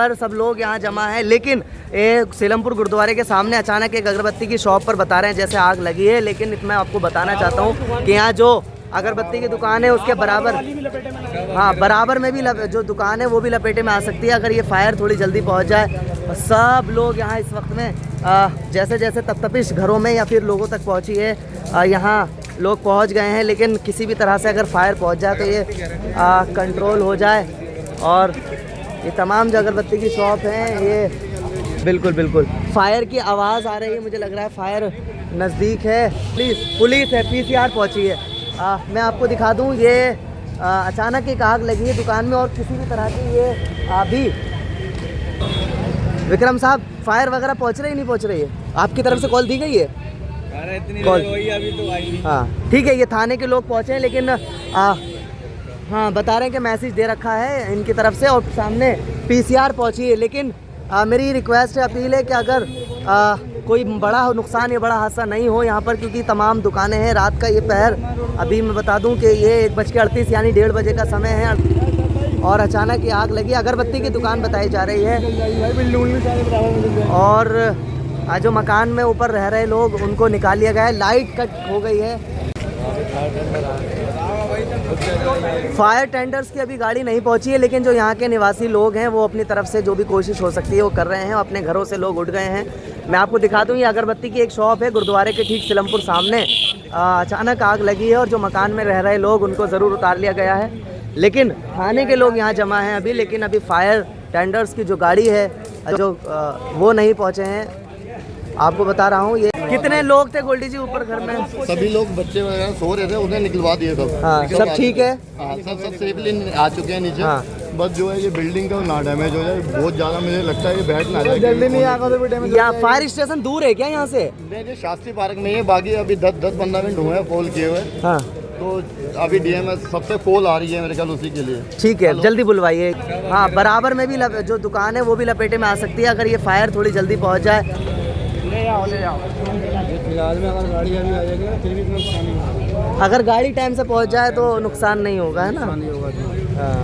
पर सब लोग यहाँ जमा है, लेकिन सीलमपुर गुरुद्वारे के सामने अचानक एक अगरबत्ती की शॉप पर बता रहे हैं जैसे आग लगी है। लेकिन मैं आपको बताना चाहता हूँ कि यहाँ जो अगरबत्ती की दुकान है उसके बराबर, हाँ बराबर में भी जो दुकान है वो भी लपेटे में आ सकती है अगर ये फायर थोड़ी जल्दी पहुँच जाए। सब लोग यहाँ इस वक्त में जैसे जैसे तपतपिश घरों में या फिर लोगों तक पहुँची है, यहाँ लोग पहुँच गए हैं। लेकिन किसी भी तरह से अगर फायर पहुँच जाए तो ये कंट्रोल हो जाए। और ये तमाम जो अगरबत्ती की शॉप हैं, ये बिल्कुल फायर की आवाज़ आ रही है। मुझे लग रहा है फायर नज़दीक है। पुलिस है, पीसीआर पहुंची है। मैं आपको दिखा दूं, ये अचानक एक आग लगी है दुकान में और किसी भी तरह की ये अभी विक्रम साहब फायर वगैरह पहुंच रही नहीं पहुंच रही है? आपकी तरफ से कॉल दी गई है? अरे इतनी कॉल अभी तो आई नहीं। हाँ ठीक है, ये थाने के लोग पहुंचे हैं, लेकिन हाँ बता रहे हैं कि मैसेज दे रखा है इनकी तरफ से और सामने पीसीआर पहुंची है। लेकिन मेरी रिक्वेस्ट है, अपील है कि अगर कोई बड़ा नुकसान या बड़ा हादसा नहीं हो यहाँ पर, क्योंकि तमाम दुकानें हैं। रात का ये पहर, अभी मैं बता दूं कि ये 1:38 यानी 1:30 बजे का समय है और अचानक ये आग लगी। अगरबत्ती की दुकान बताई जा रही है और जो मकान में ऊपर रह रहे लोग उनको निकाल लिया गया है। लाइट कट हो गई है। फायर टेंडर्स की अभी गाड़ी नहीं पहुंची है, लेकिन जो यहाँ के निवासी लोग हैं वो अपनी तरफ से जो भी कोशिश हो सकती है वो कर रहे हैं। अपने घरों से लोग उठ गए हैं। मैं आपको दिखा दूँ, ये अगरबत्ती की एक शॉप है गुरुद्वारे के ठीक सीलमपुर सामने। अचानक आग लगी है और जो मकान में रह रहे लोग उनको ज़रूर उतार लिया गया है, लेकिन थाने के लोग यहाँ जमा हैं अभी। लेकिन अभी फायर टेंडर्स की जो गाड़ी है जो वो नहीं पहुँचे हैं। आपको बता रहा हूँ, ये कितने लोग थे गोल्डी जी ऊपर घर में? सभी लोग, बच्चे वगैरह सो रहे थे, उन्हें निकलवा दिए सब। हाँ सब ठीक है? हाँ सब सेफली आ चुके हैं नीचे। हाँ। बस जो है ये बिल्डिंग का ना डैमेज हो जाए, बहुत ज़्यादा मुझे लगता है ये बैठ ना जाए। जल्दी नहीं आगा तो भी डैमेज। या फायर स्टेशन दूर है क्या यहाँ से? नहीं, शास्त्री पार्क में है। बाकी अभी 10-15 मिनट हुए हैं कॉल किए हुए। हाँ तो अभी डीएमएस सबसे कॉल आ रही है मेरे ख्याल उसी के लिए। ठीक है, जल्दी बुलवाइए। हाँ बराबर में भी जो दुकान है वो भी लपेटे में आ सकती है अगर ये फायर थोड़ी जल्दी पहुँच जाए। फिलहाल में अगर गाड़ी अभी आ जाएगी फिर भी नुकसान नहीं होगा। अगर गाड़ी टाइम से पहुंच जाए तो नुकसान नहीं होगा, है ना? नहीं होगा।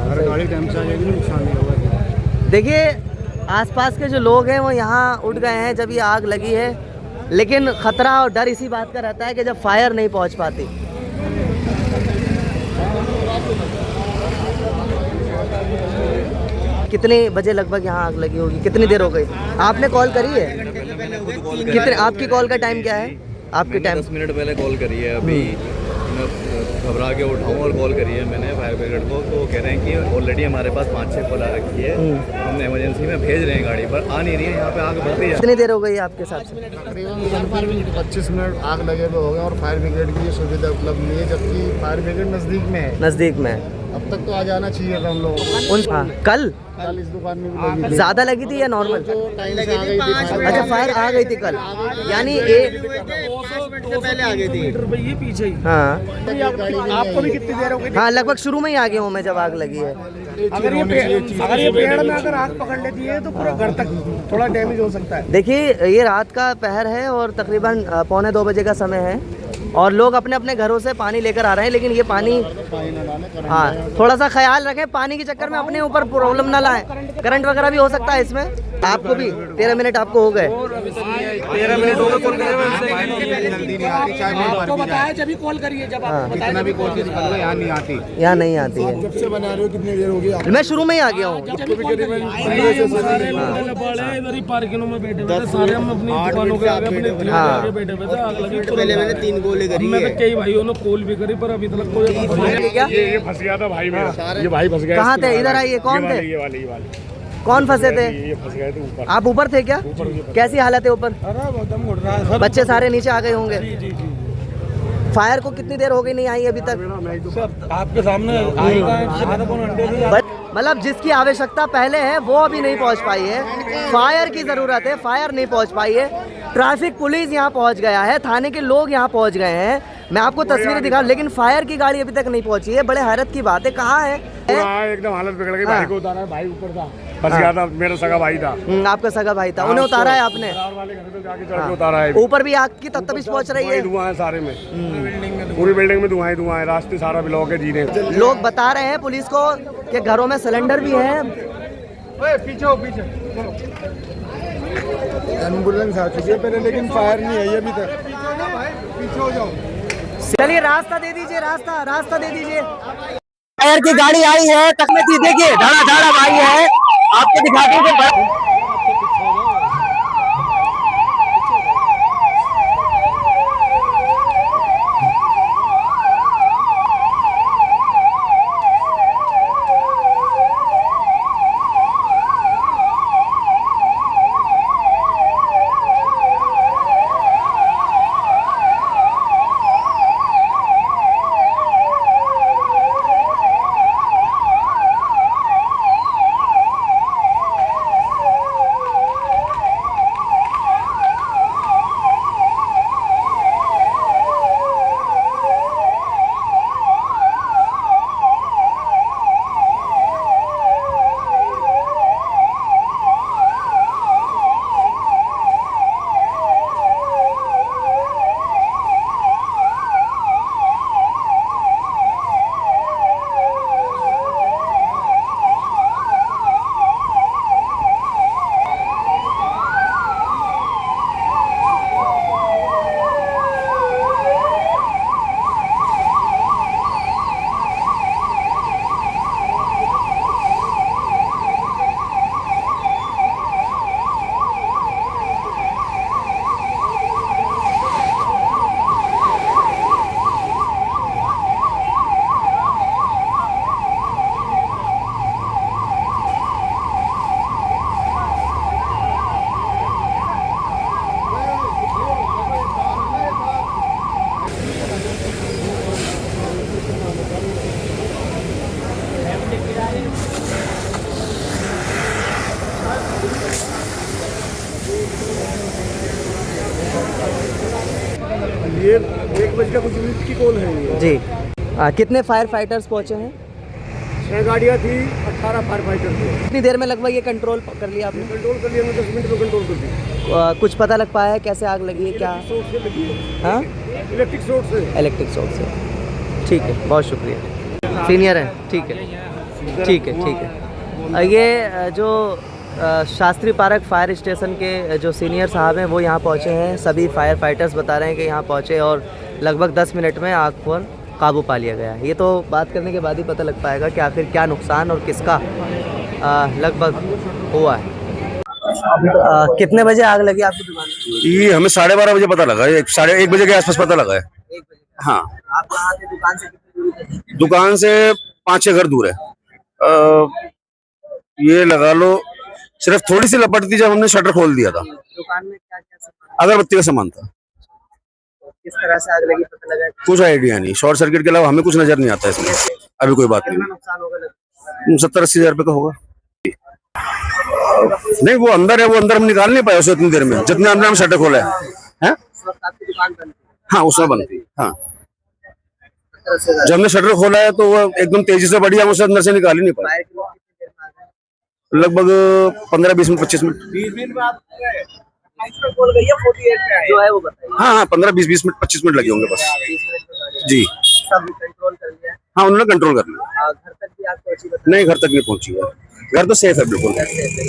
अगर गाड़ी टाइम से आ जाएगी नुकसान नहीं होगा। देखिए आसपास के जो लोग हैं वो यहाँ उठ गए हैं जब ये आग लगी है, लेकिन ख़तरा और डर इसी बात का रहता है कि जब फायर नहीं पहुँच पाती। कितने बजे लगभग यहाँ आग लगी होगी? कितनी देर हो गई? आपने कॉल करी है? कितने, आपकी कॉल का टाइम क्या है? आपके टाइम 10 मिनट पहले कॉल करी है। अभी मैं घबरा के उठाऊँ और कॉल करी है मैंने फायर ब्रिगेड को, तो कह रहे हैं कि ऑलरेडी हमारे पास 5-6 कॉल आ रखी है, हमने इमरजेंसी में भेज रहे हैं गाड़ी, पर आ नहीं रही है। यहाँ पे आग बढ़ती है। कितनी देर हो गई आपके साथ से? तकरीबन 25 मिनट आग लगे तो हो गए और फायर ब्रिगेड की ये सुविधा उपलब्ध नहीं है, जबकि फायर ब्रिगेड नज़दीक में है। नज़दीक में? अब तक तो आ जाना चाहिए था हम लोग। हाँ कल इस दुकान में भी लगी थी। ज़्यादा लगी थी या नॉर्मल? टाइम से आ गई थी। अच्छा फायर आ गई थी कल, यानी पहले आ गई थी। ये पीछे ही। हाँ आपको भी कितनी देर हो गई? हाँ लगभग शुरू में ही आ गया हूँ मैं जब आग लगी है। अगर ये पेड़ में अगर आग पकड़ लेती है तो पूरा घर तक थोड़ा डैमेज हो सकता है। देखिए ये रात का पहर है और तकरीबन 1:45 बजे का समय है और लोग अपने अपने घरों से पानी लेकर आ रहे हैं, लेकिन ये पानी, हाँ थोड़ा सा ख्याल रखें, पानी के चक्कर में अपने ऊपर प्रॉब्लम ना लाएं। करंट वगैरह भी हो सकता है इसमें। आपको भी 13 मिनट आपको हो गए? 13 मिनट हो गए। आपको बताया जब भी कॉल करिए, जब आपको बताया भी कॉल कीजिए। यहाँ नहीं आती, यहाँ नहीं आती है। जब से बना रहे हो कितनी देर हो गई? मैं शुरू में ही आ गया हूँ। पार्किंगों में बैठे हुए थे सारे, हम अपनी दुकानों के आगे अपने आगे बैठे हुए थे। आग लगी तो पहले मैंने 3 गोले करी है। कई भाइयों ने कॉल भी करी पर अभी तक कोई क्या? ये फंस गया था भाई मेरा। ये भाई फंस गया। कहाँ थे? इधर आइए। कौन थे? ये वाले कौन फंसे थे? ये फंस गए थे ऊपर। आप ऊपर थे क्या? कैसी हालत है ऊपर? दम घुट रहा है। बच्चे सारे नीचे आ गए होंगे। फायर को कितनी देर हो गई नहीं आई अभी तक? आपके सामने आएगा। मतलब जिसकी आवश्यकता पहले है वो अभी नहीं पहुंच पाई है। फायर की ज़रूरत है, फायर नहीं पहुंच पाई है। ट्रैफिक पुलिस यहाँ पहुंच गया है, थाने के लोग यहाँ पहुंच गए हैं। मैं आपको तस्वीरें दिखा, लेकिन फायर की गाड़ी अभी तक नहीं पहुंची है। बड़े हैरत की बात है। कहाँ है? एकदम हालत बिगड़ गई। भाई को उतारा है, भाई ऊपर था, फंस गया था। मेरा सगा भाई था। आपका सगा भाई था, उन्हें उतारा है आपने? वाले घर पे जाके चढ़ के उतारा है। ऊपर भी आग की तपतपिश पहुंच रही है। धुआं है सारे में, पूरी बिल्डिंग में धुआं ही धुआं है। रास्ते सारा ब्लॉक है जीने। लोग बता रहे हैं पुलिस को कि घरों में सिलेंडर भी है, पीछे हो पीछे। एम्बुलेंस आ चुकी है पहले, लेकिन फायर नहीं आई अभी तक। पीछे हो जाओ। चलिए रास्ता दे दीजिए, रास्ता दे दीजिए। फायर की गाड़ी आई है तक में थी, देखिए धड़ाधड़ आई है, आपको दिखाते हैं। ये 1:00 की कॉल है ये। जी कितने फायर फाइटर्स पहुंचे हैं? 6 गाड़ियाँ थी, 18 फायर फाइटर थे। कितनी देर में लगभग ये कंट्रोल कर लिया आपने? कंट्रोल कर लिया, 10 मिनट में कंट्रोल कर दिया। कुछ पता लग पाया है कैसे आग लगी है क्या? शॉर्ट से लगी है, हाँ, इलेक्ट्रिक शॉर्ट से। इलेक्ट्रिक शॉर्ट से। ठीक है, बहुत शुक्रिया। सीनियर है, ठीक है ठीक है ठीक है। ये जो शास्त्री पार्क फायर स्टेशन के जो सीनियर साहब हैं वो यहाँ पहुँचे हैं। सभी फायर फाइटर्स बता रहे हैं कि यहाँ पहुँचे और लगभग 10 मिनट में आग पर काबू पा लिया गया है। ये तो बात करने के बाद ही पता लग पाएगा कि आखिर क्या नुकसान और किसका लगभग हुआ है। कितने बजे आग लगी आपकी दुकान में? ये हमें 12:30 बजे पता लगा, 1:30 बजे के आसपास पता लगा है। 1 बजे। हाँ, आप यहाँ से दुकान से कितनी दूरी पे थे? दुकान से 5-6 घर दूर है। ये लगा लो सिर्फ थोड़ी सी लपट थी जब हमने शटर खोल दिया था। दुकान में क्या क्या सामान, अगरबत्ती का सामान था। किस तरह से आग लगी पता लगा? कुछ आइडिया नहीं, शॉर्ट सर्किट के अलावा हमें कुछ नजर नहीं आता इसमें। अभी कोई बात कितना नहीं। नुकसान होगा लगता 70-80 हजार रुपये का होगा। नहीं, वो अंदर है, वो अंदर हम निकाल नहीं पाए उसे इतनी देर में, जितने अंदर हम शटर खोला है। हैं? उस वक्त आपकी दुकान बंद थी? हाँ, उसमें बंद थी। हाँ, 70 से ज्यादा। जब हमने शटर खोला है तो वो एकदम तेजी से बढ़ी, हम उसे अंदर से निकाल ही नहीं पाए। फायर के लोग कितनी देर में आ गए? लगभग 15-20 मिनट, 25 मिनट। 20 मिनट में आप 28 पे बोल गई है, 48 पे आए जो है वो बताइए। हाँ हाँ, 15-20 मिनट, 25 मिनट लगे होंगे बस। 20 मिनट में गाड़ी जी सब कंट्रोल कर लिया। हाँ, उन्होंने कंट्रोल कर लिया। घर तक भी आग पहुंची बताइए? नहीं, घर तक नहीं पहुंची है। घर तो सेफ है बिल्कुल।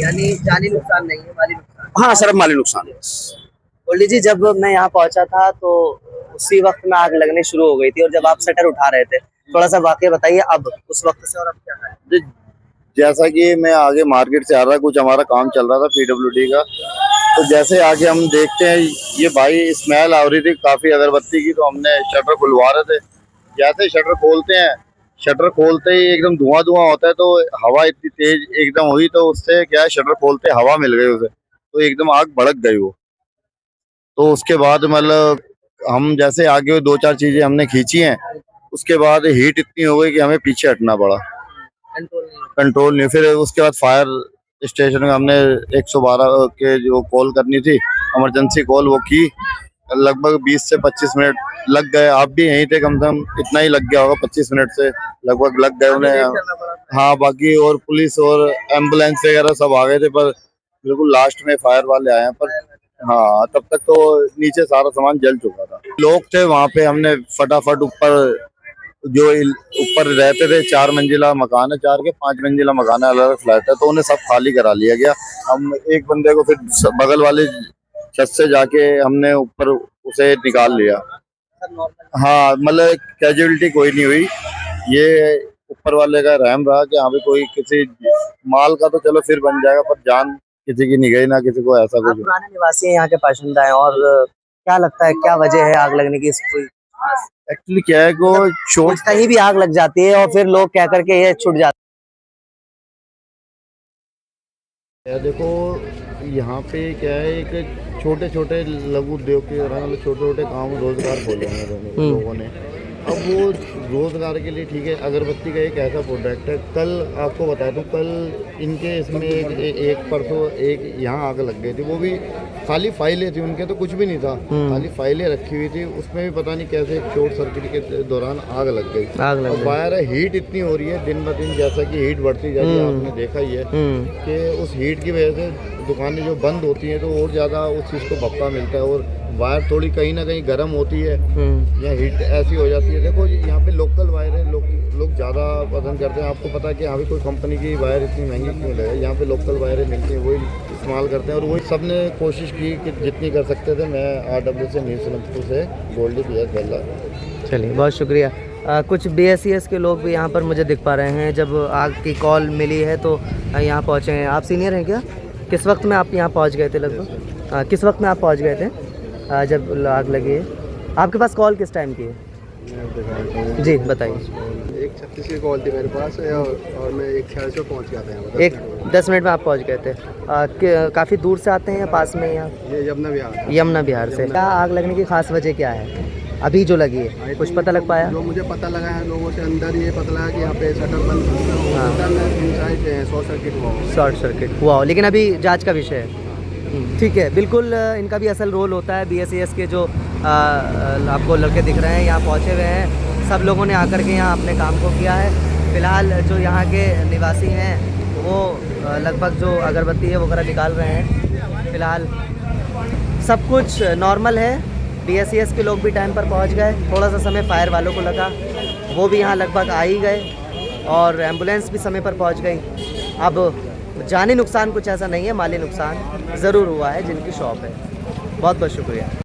यानी जानी नुकसान नहीं है, माली नुकसान। हाँ, सिर्फ माली नुकसान है बस। बोली जी, जब मैं यहाँ पहुंचा था तो उसी वक्त में आग लगने शुरू हो गई थी और जब आप शटर उठा रहे थे, थोड़ा सा वाकया बताइए अब उस वक्त से और अब क्या है? जैसा कि मैं आगे मार्केट से आ रहा, कुछ हमारा काम चल रहा था PWD का, तो जैसे आगे हम देखते हैं ये भाई स्मेल आ रही थी काफी अगरबत्ती की, तो हमने शटर खुलवा रहे थे। जैसे शटर खोलते हैं, शटर खोलते ही एकदम धुआं धुआं होता है, तो हवा इतनी तेज एकदम हुई, तो उससे क्या है, शटर खोलते हवा मिल गई उसे, तो एकदम आग भड़क गई वो। तो उसके बाद मतलब हम जैसे आगे 2-4 चीजें हमने खींची हैं, उसके बाद हीट इतनी हो गई कि हमें पीछे हटना पड़ा, कंट्रोल नहीं। फिर उसके बाद फायर स्टेशन में हमने 112 के जो कॉल करनी थी, इमरजेंसी कॉल, वो की। लगभग 20 से 25 मिनट लग गए। आप भी यहीं थे, कम से कम इतना ही लग गया होगा, 25 मिनट से लगभग लग गए उन्हें। हाँ, बाकी और पुलिस और एम्बुलेंस वगैरह सब आ गए थे, पर बिल्कुल लास्ट में फायर वाले आए हैं। पर हाँ, तब तक तो नीचे सारा सामान जल चुका था। लोग थे वहाँ पे, हमने फटाफट ऊपर जो ऊपर रहते थे, 4 मंजिला मकान है, 4 के 5 मंजिला मकान है, अलग अलग फ्लैट है, तो उन्हें सब खाली करा लिया गया। हम एक बंदे को फिर बगल वाले छत से जाके हमने ऊपर उसे निकाल लिया। हाँ, मतलब कैजुअलिटी कोई नहीं हुई, ये ऊपर वाले का रहम रहा कि हाँ भी कोई किसी माल का तो चलो फिर बन जाएगा, पर जान किसी की नहीं गई, ना किसी को ऐसा आप कुछ। पुराने निवासी हैं, यहाँ के बाशिंदा हैं, और क्या लगता है क्या वजह है आग लगने की? कोई एक्चुअली क्या है को कुछ कहीं भी आग लग जाती है और फिर लोग कह करके ये छूट जाते देखो यहाँ पे क्या है, एक छोटे छोटे लघु उद्योग के दौरान छोटे छोटे काम रोजगार खोले हैं लोगों ने। अब वो रोजगार के लिए ठीक है, अगरबत्ती का एक ऐसा प्रोडक्ट है, कल आपको बता दूं, कल इनके इसमें एक परसों एक यहाँ आग लग गई थी, वो भी खाली फाइलें थी, उनके तो कुछ भी नहीं था, खाली फाइलें रखी हुई थी, उसमें भी पता नहीं कैसे शॉर्ट सर्किट के दौरान आग लग गई। और वायर हीट इतनी हो रही है दिन ब दिन, जैसा कि हीट बढ़ती जा रही है, आपने देखा ही है कि उस हीट की वजह से दुकानें जो बंद होती हैं तो और ज़्यादा उस चीज़ को भपका मिलता है, और वायर थोड़ी कहीं ना कहीं गर्म होती है या हीट ऐसी हो जाती है। देखो यहाँ पे लोकल वायर है, लोग ज़्यादा पसंद करते हैं। आपको पता है कि यहाँ पे कोई कंपनी की वायर इतनी महंगी क्यों लगे, यहाँ पे लोकल वायरें मिलती हैं, वही इस्तेमाल करते हैं, और वही सब ने कोशिश की कि जितनी कर सकते थे। मैं RW से न्यू सलेमपुर से गोल्डी PS बेल्ला। चलिए, बहुत शुक्रिया। कुछ BSES के लोग भी यहाँ पर मुझे दिख पा रहे हैं। जब आग की कॉल मिली है तो यहाँ पहुँचे हैं। आप सीनियर हैं क्या? किस वक्त में आप यहाँ पहुँच गए थे लगभग? किस वक्त में आप पहुँच गए थे जब आग लगी है? आपके पास कॉल किस टाइम की है? जी बताइए। 1:36 की कॉल थी मेरे पास, और मैं 1:40 पे पहुँच गया था यहाँ। 10 मिनट में आप पहुँच गए थे। काफ़ी दूर से आते हैं या पास में? यहाँ ये यमुना विहार से। क्या आग लगने की खास वजह क्या है अभी जो लगी है? कुछ पता लग पाया? जो मुझे पता लगा है लोगों से अंदर ये पता लगा कि यहाँ पे शटर बंद शॉर्ट सर्किट हुआ हो, लेकिन अभी जांच का विषय है। ठीक है, बिल्कुल इनका भी असल रोल होता है। BSES के जो आपको लड़के दिख रहे हैं यहाँ पहुँचे हुए हैं, सब लोगों ने आकर के यहाँ अपने काम को किया है। फ़िलहाल जो यहाँ के निवासी हैं वो लगभग जो अगरबत्ती है वो वगैरह निकाल रहे हैं। फ़िलहाल सब कुछ नॉर्मल है। BSES के लोग भी टाइम पर पहुँच गए। थोड़ा सा समय फायर वालों को लगा, वो भी यहाँ लगभग आ ही गए, और एम्बुलेंस भी समय पर पहुँच गई। अब जानी नुकसान कुछ ऐसा नहीं है, माली नुकसान ज़रूर हुआ है जिनकी शॉप है। बहुत बहुत शुक्रिया।